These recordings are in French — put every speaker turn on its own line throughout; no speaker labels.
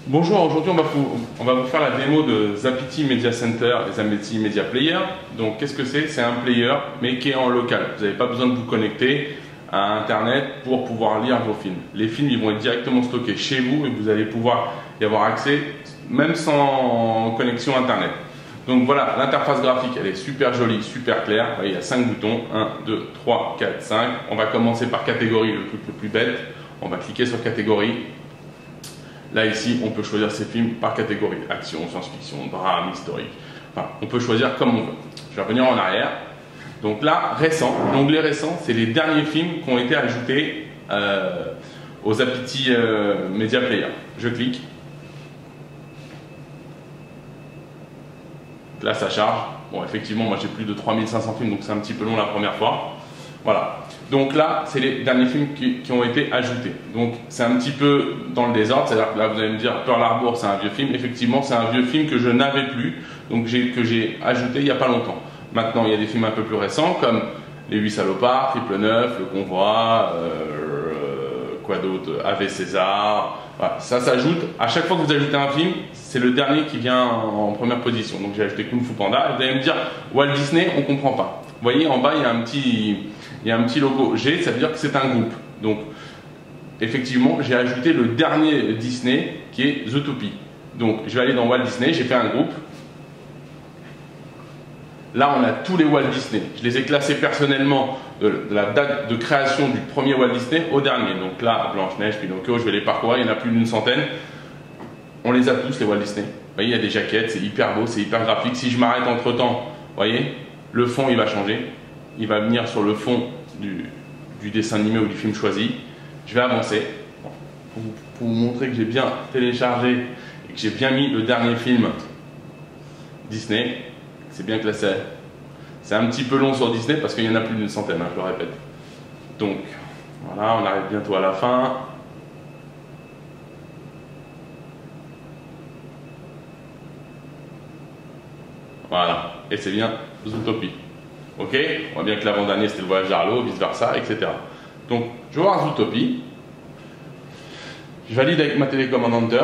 Bonjour, aujourd'hui on va vous faire la démo de Zapity Media Center et Zapity Media Player. Donc qu'est-ce que c'est? C'est un player mais qui est en local. Vous n'avez pas besoin de vous connecter à internet pour pouvoir lire vos films. Les films ils vont être directement stockés chez vous et vous allez pouvoir y avoir accès même sans connexion internet. Donc voilà, l'interface graphique elle est super jolie, super claire. Vous voyez, il y a 5 boutons, 1, 2, 3, 4, 5. On va commencer par catégorie, le truc le plus bête. On va cliquer sur catégorie. Là ici, on peut choisir ses films par catégorie, action, science-fiction, drame, historique. Enfin, on peut choisir comme on veut. Je vais revenir en arrière. Donc là, récent. L'onglet récent, c'est les derniers films qui ont été ajoutés au Zapity Media Player. Je clique. Là, ça charge. Bon, effectivement, moi j'ai plus de 3500 films, donc c'est un petit peu long la première fois. Voilà. Donc là, c'est les derniers films qui ont été ajoutés. Donc c'est un petit peu dans le désordre, c'est-à-dire que là vous allez me dire Pearl Harbor c'est un vieux film. Effectivement, c'est un vieux film que je n'avais plus, donc que j'ai ajouté il n'y a pas longtemps. Maintenant, il y a des films un peu plus récents comme Les 8 salopards, Triple 9, Le Convoi, quoi d'autre, Ave César. Voilà. Ça s'ajoute, à chaque fois que vous ajoutez un film, c'est le dernier qui vient en première position. Donc j'ai ajouté Kung Fu Panda, et vous allez me dire Walt Disney, on ne comprend pas. Vous voyez, en bas, il y a un petit logo G, ça veut dire que c'est un groupe. Donc, effectivement, j'ai ajouté le dernier Disney qui est Zootopia. Donc, je vais aller dans Walt Disney, j'ai fait un groupe. Là, on a tous les Walt Disney. Je les ai classés personnellement de la date de création du premier Walt Disney au dernier. Donc là, Blanche-Neige, Pinocchio, je vais les parcourir, il y en a plus d'une centaine. On les a tous, les Walt Disney. Vous voyez, il y a des jaquettes, c'est hyper beau, c'est hyper graphique. Si je m'arrête entre-temps, vous voyez, le fond, il va changer. Il va venir sur le fond du dessin animé ou du film choisi. Je vais avancer pour vous montrer que j'ai bien téléchargé et que j'ai bien mis le dernier film Disney. C'est bien classé. C'est un petit peu long sur Disney parce qu'il y en a plus d'une centaine, hein, je le répète. Donc voilà, on arrive bientôt à la fin. Voilà, et c'est bien Zootopia. Ok, on voit bien que l'avant-dernier c'était le voyage d'Arlo, vice versa, etc. Donc, je vais voir Zootopia. Je valide avec ma télécommande Enter.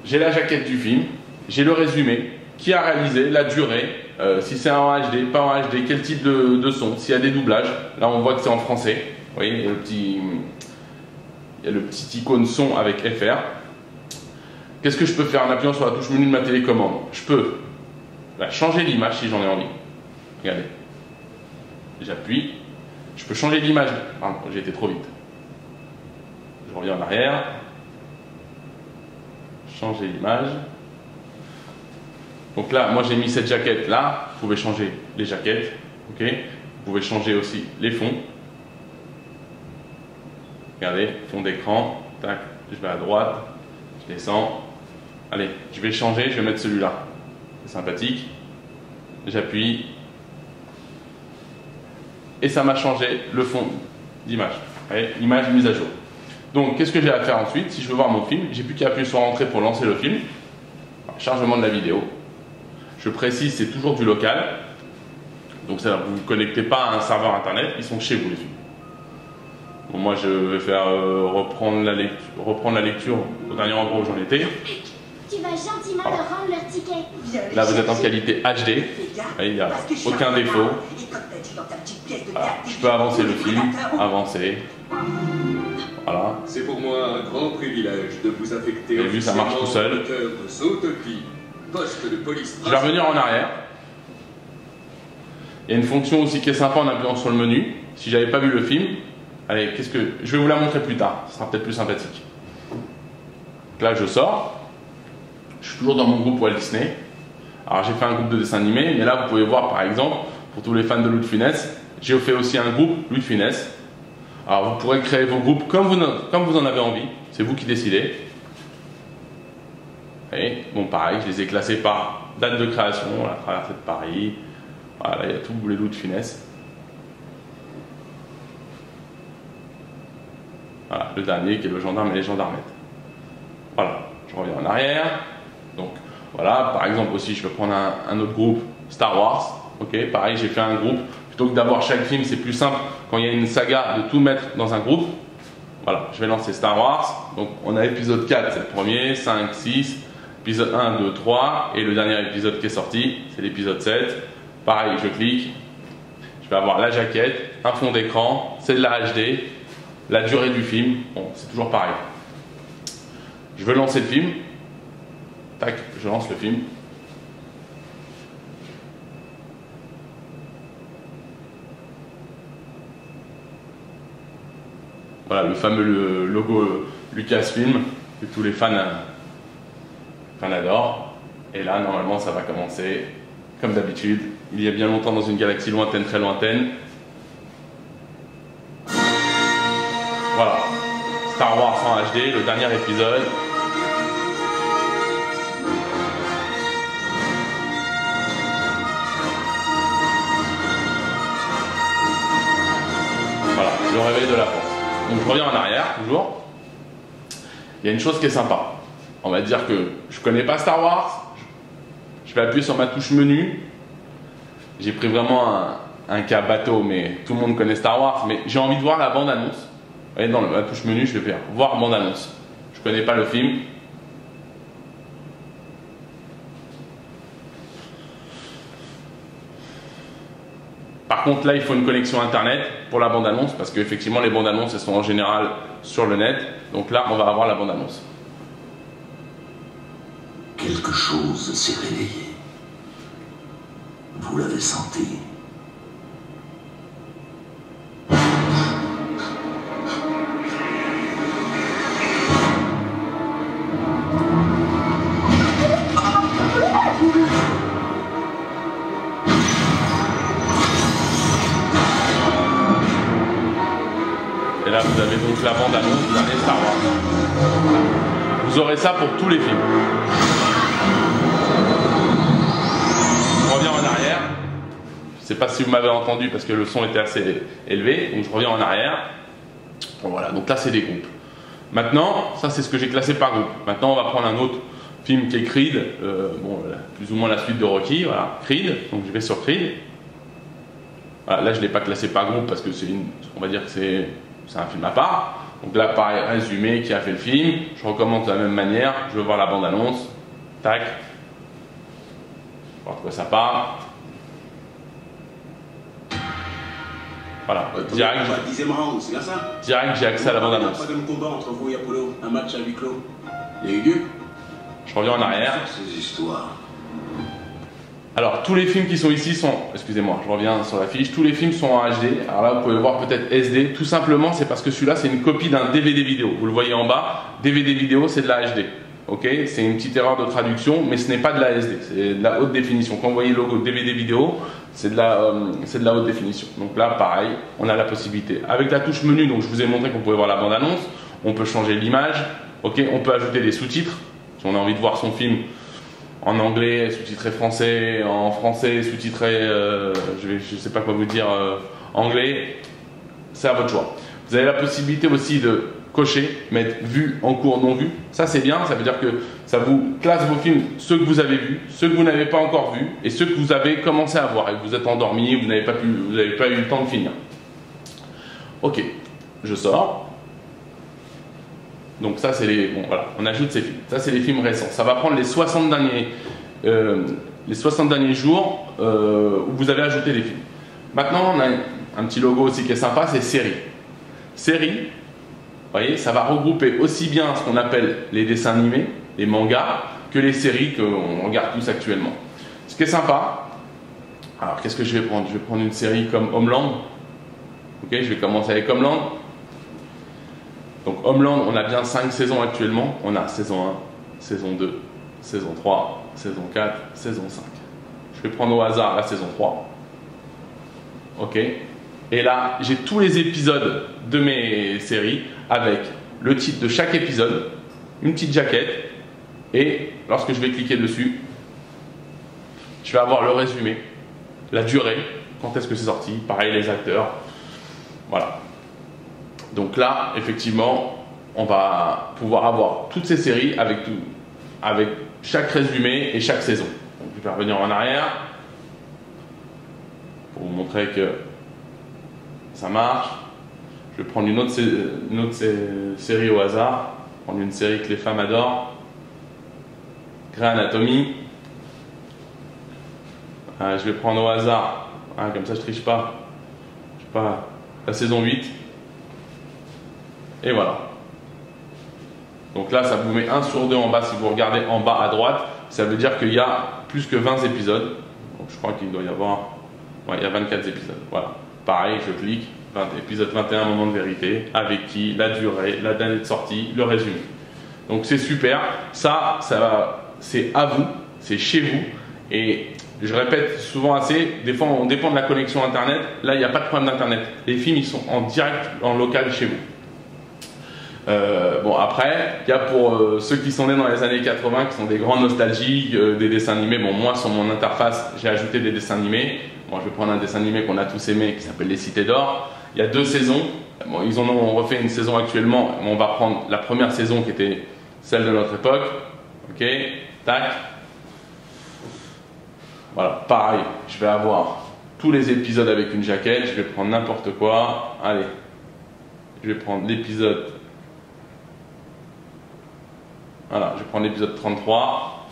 J'ai la jaquette du film. J'ai le résumé. Qui a réalisé, la durée, si c'est en HD, pas en HD, quel type de son, s'il y a des doublages. Là, on voit que c'est en français. Vous voyez, il y a le petit icône son avec FR. Qu'est-ce que je peux faire en appuyant sur la touche menu de ma télécommande? Je peux changer l'image si j'en ai envie. Regardez. J'appuie, je peux changer d'image. Pardon, j'ai été trop vite. Je reviens en arrière. Changer l'image. Donc là, moi j'ai mis cette jaquette là. Vous pouvez changer les jaquettes. Ok. Vous pouvez changer aussi les fonds. Regardez, fond d'écran. Tac, je vais à droite. Je descends. Allez, je vais changer. Je vais mettre celui-là. C'est sympathique. J'appuie. Et ça m'a changé le fond d'image. L'image mise à jour. Donc, qu'est-ce que j'ai à faire ensuite? Si je veux voir mon film, j'ai plus qu'à appuyer sur Entrée pour lancer le film. Chargement de la vidéo. Je précise, c'est toujours du local. Donc, ça, vous ne vous connectez pas à un serveur internet, ils sont chez vous les films. Bon, moi, je vais faire reprendre la lecture au dernier endroit où j'en étais.
Tu vas gentiment leur rendre leur ticket.
Là, vous êtes en qualité HD. Il n'y a aucun défaut. Voilà. Je peux avancer le film. Avancer. Voilà.
C'est pour moi un grand privilège de vous affecter.
Vous avez vu, ça marche tout seul.
De Zootopia, poste de police.
Je vais revenir en arrière. Il y a une fonction aussi qui est sympa en appuyant sur le menu. Si j'avais pas vu le film, allez, je vais vous la montrer plus tard. Ce sera peut-être plus sympathique. Donc là, je sors. Je suis toujours dans mon groupe Walt Disney. Alors j'ai fait un groupe de dessin animé, mais là vous pouvez voir par exemple, pour tous les fans de Louis de Funès, j'ai fait aussi un groupe Louis de Funès. Alors vous pourrez créer vos groupes comme vous en avez envie, c'est vous qui décidez. Et bon pareil, je les ai classés par date de création, la traversée de Paris. Voilà, il y a tous les Louis de Funès. Voilà, le dernier qui est le gendarme et les gendarmettes. Voilà, je reviens en arrière. Donc voilà, par exemple aussi je vais prendre un autre groupe, Star Wars, ok, pareil j'ai fait un groupe, plutôt que d'avoir chaque film c'est plus simple quand il y a une saga de tout mettre dans un groupe, Voilà, je vais lancer Star Wars. Donc on a épisode 4, c'est le premier, 5, 6, épisode 1, 2, 3, et le dernier épisode qui est sorti, c'est l'épisode 7. Pareil, je clique, je vais avoir la jaquette, un fond d'écran, c'est de la HD, la durée du film, bon, c'est toujours pareil. Je veux lancer le film, tac, je lance le film. Voilà, le fameux logo Lucasfilm que tous les fans adorent. Et là, normalement, ça va commencer comme d'habitude. Il y a bien longtemps dans une galaxie lointaine, très lointaine. Voilà, Star Wars en HD, le dernier épisode. Voilà, le réveil de la Force. Donc je reviens en arrière, toujours. Il y a une chose qui est sympa. On va dire que je connais pas Star Wars. Je vais appuyer sur ma touche menu. J'ai pris vraiment un cas bateau, mais tout le monde connaît Star Wars. Mais j'ai envie de voir la bande-annonce. Vous voyez, dans la touche menu, je vais faire voir bande-annonce. Je connais pas le film. Par contre, là, il faut une connexion internet pour la bande-annonce, parce qu'effectivement, les bandes-annonces, elles sont en général sur le net. Donc là, on va avoir la bande-annonce.
Quelque chose s'est réveillé. Vous l'avez senti?
Et là, vous avez donc la bande-annonce du dernier Star Wars. Vous aurez ça pour tous les films. Je reviens en arrière. Je ne sais pas si vous m'avez entendu parce que le son était assez élevé. Donc je reviens en arrière. Bon, voilà, donc là c'est des groupes. Maintenant, ça c'est ce que j'ai classé par groupe. Maintenant on va prendre un autre film qui est Creed. Plus ou moins la suite de Rocky. Voilà, Creed. Donc je vais sur Creed. Voilà, là je ne l'ai pas classé par groupe parce que on va dire que c'est un film à part. Donc là, pareil, résumé, qui a fait le film. Je recommence de la même manière. Je veux voir la bande-annonce. Tac. Voir de quoi ça part. Voilà. Direct, j'ai accès à la bande-annonce.
Pas de combat entre vous et Apollo. Un match à huis clos. Il y a eu lieu.
Je reviens en arrière.
Ces histoires.
Alors, tous les films qui sont ici sont... Excusez-moi, je reviens sur la fiche. Tous les films sont en HD. Alors là, vous pouvez voir peut-être SD. Tout simplement, c'est parce que celui-là, c'est une copie d'un DVD vidéo. Vous le voyez en bas. DVD vidéo, c'est de la HD. Ok, c'est une petite erreur de traduction, mais ce n'est pas de la SD. C'est de la haute définition. Quand vous voyez le logo DVD vidéo, c'est de la haute définition. Donc là, pareil, on a la possibilité. Avec la touche menu, donc je vous ai montré qu'on pouvait voir la bande-annonce. On peut changer l'image. Ok, on peut ajouter des sous-titres. Si on a envie de voir son film en anglais, sous-titré français, en français, sous-titré, je sais pas quoi vous dire, anglais, c'est à votre choix. Vous avez la possibilité aussi de cocher, mettre vu, en cours, non vu. Ça c'est bien, ça veut dire que ça vous classe vos films, ceux que vous avez vus, ceux que vous n'avez pas encore vus, et ceux que vous avez commencé à voir, et que vous êtes endormi, vous n'avez pas eu le temps de finir. Ok, je sors. Donc ça c'est les... Bon voilà, on ajoute ces films. Ça c'est les films récents. Ça va prendre les 60 derniers jours où vous avez ajouté les films. Maintenant on a un petit logo aussi qui est sympa, c'est série. Série, vous voyez, ça va regrouper aussi bien ce qu'on appelle les dessins animés, les mangas, que les séries qu'on regarde tous actuellement. Ce qui est sympa, alors qu'est-ce que je vais prendre? Je vais prendre une série comme Homeland. Ok, je vais commencer avec Homeland. Donc Homeland, on a bien 5 saisons actuellement. On a saison 1, saison 2, saison 3, saison 4, saison 5. Je vais prendre au hasard la saison 3. Ok. Et là, j'ai tous les épisodes de mes séries avec le titre de chaque épisode, une petite jaquette. Et lorsque je vais cliquer dessus, je vais avoir le résumé, la durée, quand est-ce que c'est sorti, pareil les acteurs. Voilà. Donc là, effectivement, on va pouvoir avoir toutes ces séries avec chaque résumé et chaque saison. Donc, je vais revenir en arrière pour vous montrer que ça marche. Je vais prendre une autre série au hasard. Prendre une série que les femmes adorent. Grey Anatomy. Je vais prendre au hasard. Comme ça je triche pas. Je sais pas. La saison 8. Et voilà. Donc là ça vous met 1 sur 2 en bas si vous regardez en bas à droite. Ça veut dire qu'il y a plus que 20 épisodes. Donc je crois qu'il doit y avoir... Ouais, il y a 24 épisodes. Voilà. Pareil, je clique. Épisode 21, moment de vérité. Avec qui, la durée, la date de sortie, le résumé. Donc c'est super. Ça c'est à vous. C'est chez vous. Et je répète souvent assez, des fois on dépend de la connexion internet. Là, il n'y a pas de problème d'internet. Les films, ils sont en direct, en local chez vous. Bon, après, il y a pour ceux qui sont nés dans les années 80, qui sont des grands nostalgiques, des dessins animés. Bon, moi, sur mon interface, j'ai ajouté des dessins animés. Bon, je vais prendre un dessin animé qu'on a tous aimé, qui s'appelle Les Cités d'Or. Il y a 2 saisons. Bon, ils en ont refait une saison actuellement. On va prendre la première saison, qui était celle de notre époque. Ok, tac. Voilà, pareil, je vais avoir tous les épisodes avec une jaquette. Je vais prendre n'importe quoi. Allez, je vais prendre l'épisode... Voilà, je vais prendre l'épisode 33.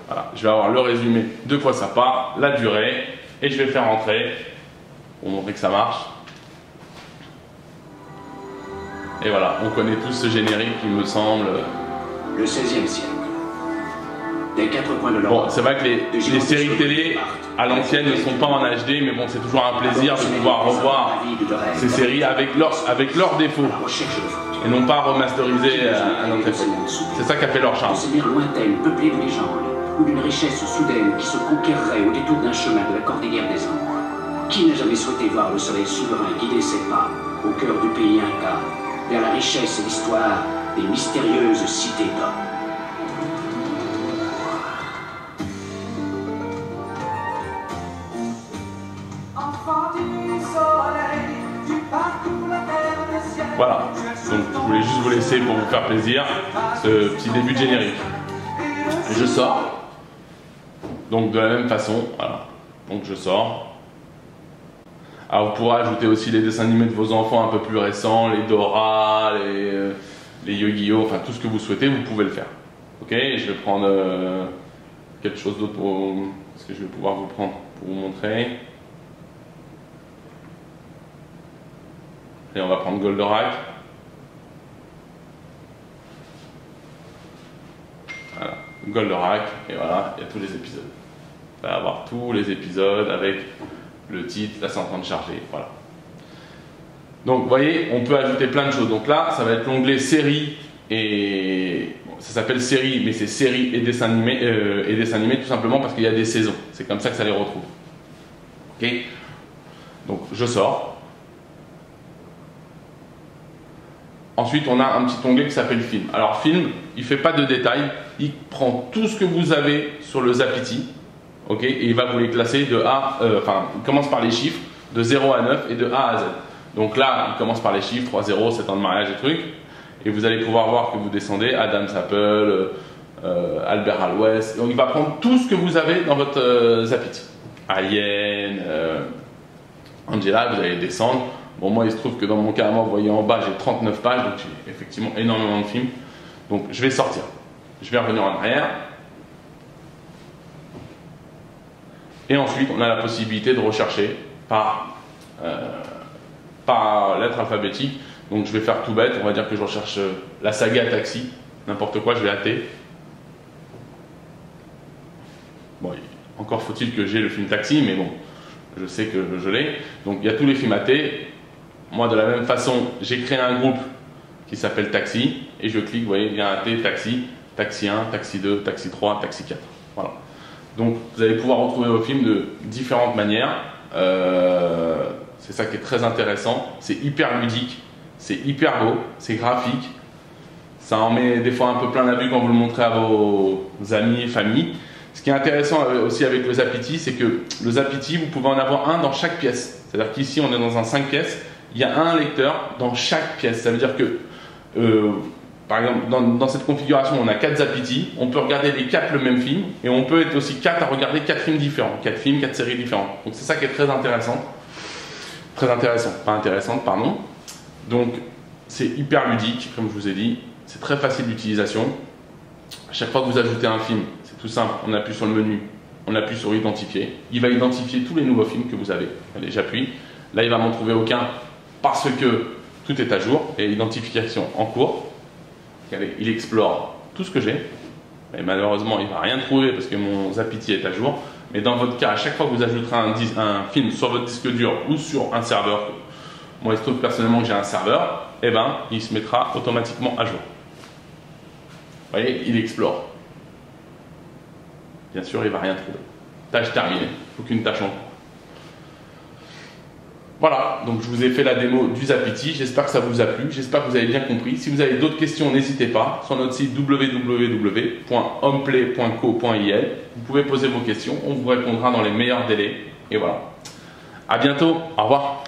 Voilà, je vais avoir le résumé de quoi ça part, la durée, et je vais faire entrer pour montrer que ça marche. Et voilà, on connaît tous ce générique qui me semble.
Le XVIe siècle. Des 4 coins de l'Europe.
Bon, c'est vrai que les séries télé à l'ancienne ne sont pas en HD, mais bon, c'est toujours un plaisir de pouvoir revoir ces séries avec leurs défauts. Et non pas remasterisé à notre époque. C'est ça qui a fait leur charme.
Ces mers lointaines, peuplées de légendes, ou d'une richesse soudaine qui se conquerrait au détour d'un chemin de la cordillère des Andes. Qui n'a jamais souhaité voir le soleil souverain guider ses pas au cœur du pays Inca, vers la richesse et l'histoire des mystérieuses cités d'hommes?
Voilà, donc je voulais juste vous laisser pour vous faire plaisir ce petit début de générique. Je sors, donc de la même façon, voilà, donc je sors. Alors vous pourrez ajouter aussi les dessins animés de vos enfants un peu plus récents, les Dora, les Yu-Gi-Oh, enfin tout ce que vous souhaitez, vous pouvez le faire. Ok, je vais prendre quelque chose d'autre pour... Est-ce que je vais pouvoir vous prendre pour vous montrer? Et on va prendre Goldorak. Voilà, Goldorak, et voilà, il y a tous les épisodes. Vous allez avoir tous les épisodes avec le titre, là c'est en train de charger, voilà. Donc vous voyez, on peut ajouter plein de choses. Donc là, ça va être l'onglet séries et... Bon, ça s'appelle séries, mais c'est séries et dessins animés tout simplement parce qu'il y a des saisons. C'est comme ça que ça les retrouve. Ok. Donc je sors. Ensuite, on a un petit onglet qui s'appelle film. Alors, film, il ne fait pas de détails. Il prend tout ce que vous avez sur le Zapity, ok, et il va vous les classer de A, il commence par les chiffres de 0 à 9 et de A à Z. Donc là, il commence par les chiffres 3-0, 7 ans de mariage et trucs. Et vous allez pouvoir voir que vous descendez Adam's Apple, Albert Hall West. Donc, il va prendre tout ce que vous avez dans votre Zapity. Alien, Angela, vous allez descendre. Bon, moi, il se trouve que dans mon cas, moi, vous voyez en bas, j'ai 39 pages, donc j'ai effectivement énormément de films. Donc, je vais sortir. Je vais revenir en arrière. Et ensuite, on a la possibilité de rechercher par lettre alphabétique. Donc, je vais faire tout bête. On va dire que je recherche la saga Taxi. N'importe quoi, je vais hâter. Bon, encore faut-il que j'ai le film Taxi, mais bon, je sais que je l'ai. Donc, il y a tous les films hâtés. Moi, de la même façon, j'ai créé un groupe qui s'appelle Taxi, et je clique, vous voyez, bien hâté, Taxi, Taxi 1, Taxi 2, Taxi 3, Taxi 4. Voilà. Donc, vous allez pouvoir retrouver vos films de différentes manières. C'est ça qui est très intéressant. C'est hyper ludique, c'est hyper beau, c'est graphique. Ça en met des fois un peu plein la vue quand vous le montrez à vos amis, familles. Ce qui est intéressant aussi avec le Zapity, c'est que le Zapity, vous pouvez en avoir un dans chaque pièce. C'est-à-dire qu'ici, on est dans un 5 pièces. Il y a un lecteur dans chaque pièce. Ça veut dire que, par exemple, dans cette configuration, on a 4 Zapity. On peut regarder les 4 le même film. Et on peut être aussi 4 à regarder 4 films différents. 4 films, 4 séries différentes. Donc c'est ça qui est très intéressant. Très intéressant, pas intéressante, pardon. Donc c'est hyper ludique, comme je vous ai dit, c'est très facile d'utilisation. À chaque fois que vous ajoutez un film, c'est tout simple, on appuie sur le menu, on appuie sur identifier, il va identifier tous les nouveaux films que vous avez. Allez, j'appuie, là il va m'en trouver aucun parce que tout est à jour, et identification en cours. Allez, il explore tout ce que j'ai, et malheureusement il ne va rien trouver parce que mon Zapity est à jour, mais dans votre cas, à chaque fois que vous ajouterez un film sur votre disque dur ou sur un serveur, moi il se trouve personnellement que j'ai un serveur, et ben il se mettra automatiquement à jour. Vous voyez, il explore. Bien sûr, il ne va rien trouver. Tâche terminée, aucune tâche en cours. Voilà, donc je vous ai fait la démo du Zapity, j'espère que ça vous a plu, j'espère que vous avez bien compris. Si vous avez d'autres questions, n'hésitez pas, sur notre site www.homeplay.co.il, vous pouvez poser vos questions, on vous répondra dans les meilleurs délais. Et voilà. À bientôt, au revoir.